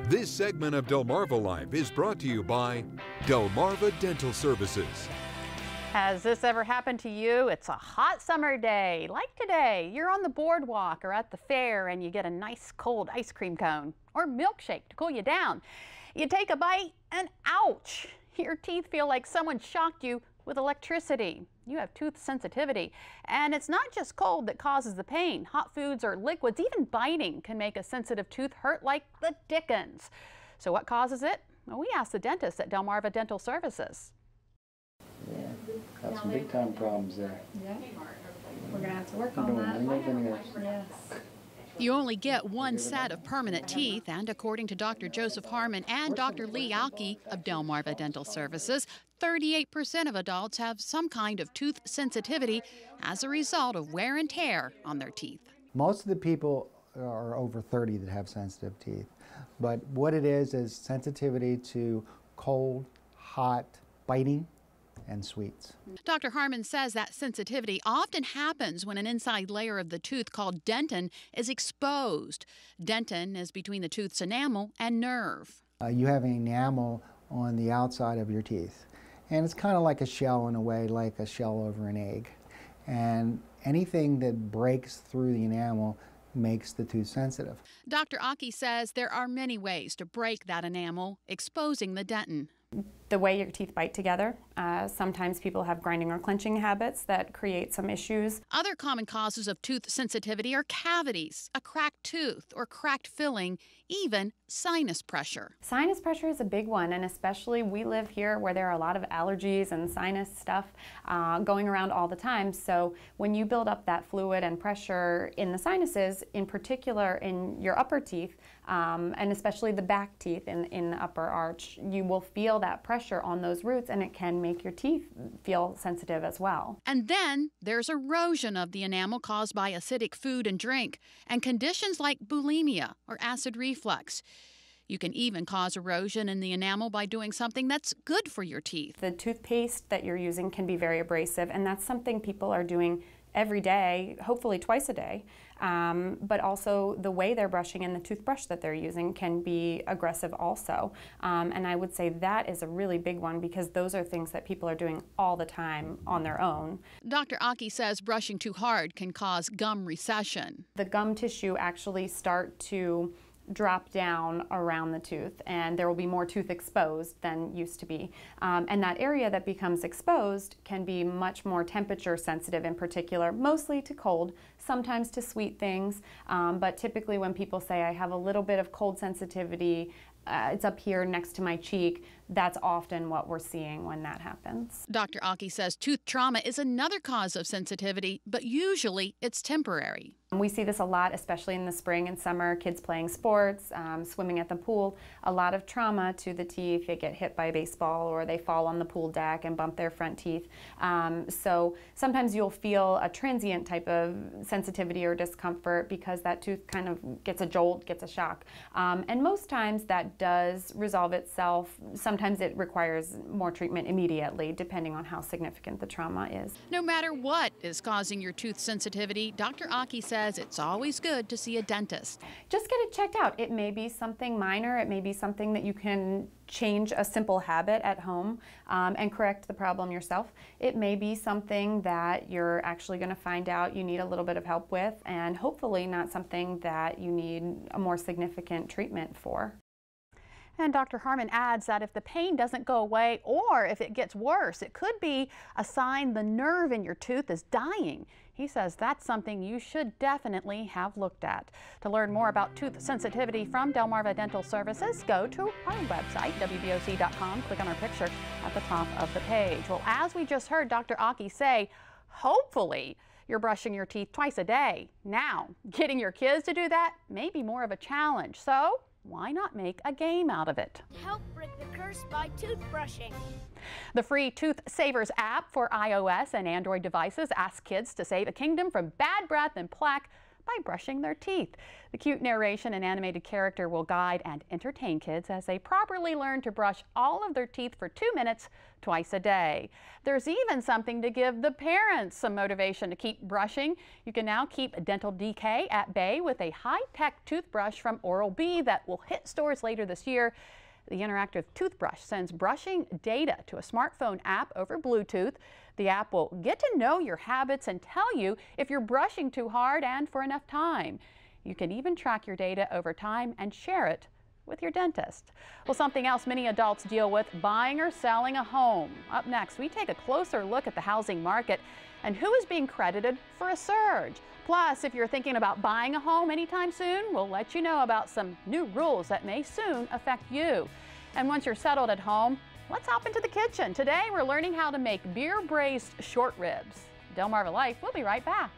This segment of Delmarva Life is brought to you by Delmarva Dental Services. Has this ever happened to you? It's a hot summer day, like today. You're on the boardwalk or at the fair and you get a nice cold ice cream cone or milkshake to cool you down. You take a bite and ouch! Your teeth feel like someone shocked you with electricity. You have tooth sensitivity. And it's not just cold that causes the pain. Hot foods or liquids, even biting, can make a sensitive tooth hurt like the dickens. So what causes it? Well, we asked the dentist at Delmarva Dental Services. Yeah, got some big time problems there. Yeah, we're going to have to work on that. Yes. You only get one set of permanent teeth, and according to Dr. Joseph Harmon and Dr. Lee Alke of Delmarva Dental Services, 38% of adults have some kind of tooth sensitivity as a result of wear and tear on their teeth. Most of the people are over 30 that have sensitive teeth, but what it is sensitivity to cold, hot, biting, and sweets. Dr. Harmon says that sensitivity often happens when an inside layer of the tooth called dentin is exposed. Dentin is between the tooth's enamel and nerve. You have an enamel on the outside of your teeth, and it's kind of like a shell in a way, like a shell over an egg. And anything that breaks through the enamel makes the tooth sensitive. Dr. Aki says there are many ways to break that enamel, exposing the dentin. The way your teeth bite together. Sometimes people have grinding or clenching habits that create some issues. Other common causes of tooth sensitivity are cavities, a cracked tooth or cracked filling, even sinus pressure. Sinus pressure is a big one, and especially we live here where there are a lot of allergies and sinus stuff going around all the time. So when you build up that fluid and pressure in the sinuses, in particular in your upper teeth, and especially the back teeth in the upper arch, you will feel that pressure on those roots, and it can make your teeth feel sensitive as well. And then there's erosion of the enamel caused by acidic food and drink, and conditions like bulimia or acid reflux. You can even cause erosion in the enamel by doing something that's good for your teeth. The toothpaste that you're using can be very abrasive, and that's something people are doing every day, hopefully twice a day. But also the way they're brushing and the toothbrush that they're using can be aggressive also. And I would say that is a really big one because those are things that people are doing all the time on their own. Dr. Aki says brushing too hard can cause gum recession. The gum tissue actually start to drop down around the tooth, and there will be more tooth exposed than used to be. And that area that becomes exposed can be much more temperature sensitive, in particular, mostly to cold, sometimes to sweet things, but typically when people say I have a little bit of cold sensitivity, it's up here next to my cheek, that's often what we're seeing when that happens. Dr. Aki says tooth trauma is another cause of sensitivity, but usually it's temporary. We see this a lot, especially in the spring and summer, kids playing sports, swimming at the pool, a lot of trauma to the teeth. They get hit by a baseball or they fall on the pool deck and bump their front teeth. So sometimes you'll feel a transient type of sensitivity or discomfort because that tooth kind of gets a jolt, gets a shock. And most times that does resolve itself. Sometimes it requires more treatment immediately, depending on how significant the trauma is. No matter what is causing your tooth sensitivity, Dr. Aki says it's always good to see a dentist. Just get it checked out. It may be something minor. It may be something that you can change a simple habit at home and correct the problem yourself. It may be something that you're actually going to find out you need a little bit of help with, and hopefully not something that you need a more significant treatment for. And Dr. Harmon adds that if the pain doesn't go away or if it gets worse, it could be a sign the nerve in your tooth is dying. He says that's something you should definitely have looked at. To learn more about tooth sensitivity from Delmarva Dental Services, go to our website, WBOC.com, click on our picture at the top of the page. Well, as we just heard Dr. Aki say, hopefully you're brushing your teeth twice a day. Now, getting your kids to do that may be more of a challenge. So why not make a game out of it? Help break the curse by toothbrushing. The free Tooth Savers app for iOS and Android devices asks kids to save a kingdom from bad breath and plaque by brushing their teeth. The cute narration and animated character will guide and entertain kids as they properly learn to brush all of their teeth for 2 minutes twice a day. There's even something to give the parents some motivation to keep brushing. You can now keep dental decay at bay with a high-tech toothbrush from Oral-B that will hit stores later this year. The interactive toothbrush sends brushing data to a smartphone app over Bluetooth. The app will get to know your habits and tell you if you're brushing too hard and for enough time. You can even track your data over time and share it with your dentist. Well, something else many adults deal with, buying or selling a home. Up next, we take a closer look at the housing market and who is being credited for a surge. Plus, if you're thinking about buying a home anytime soon, we'll let you know about some new rules that may soon affect you. And once you're settled at home, let's hop into the kitchen. Today, we're learning how to make beer braised short ribs. Delmarva Life, we'll be right back.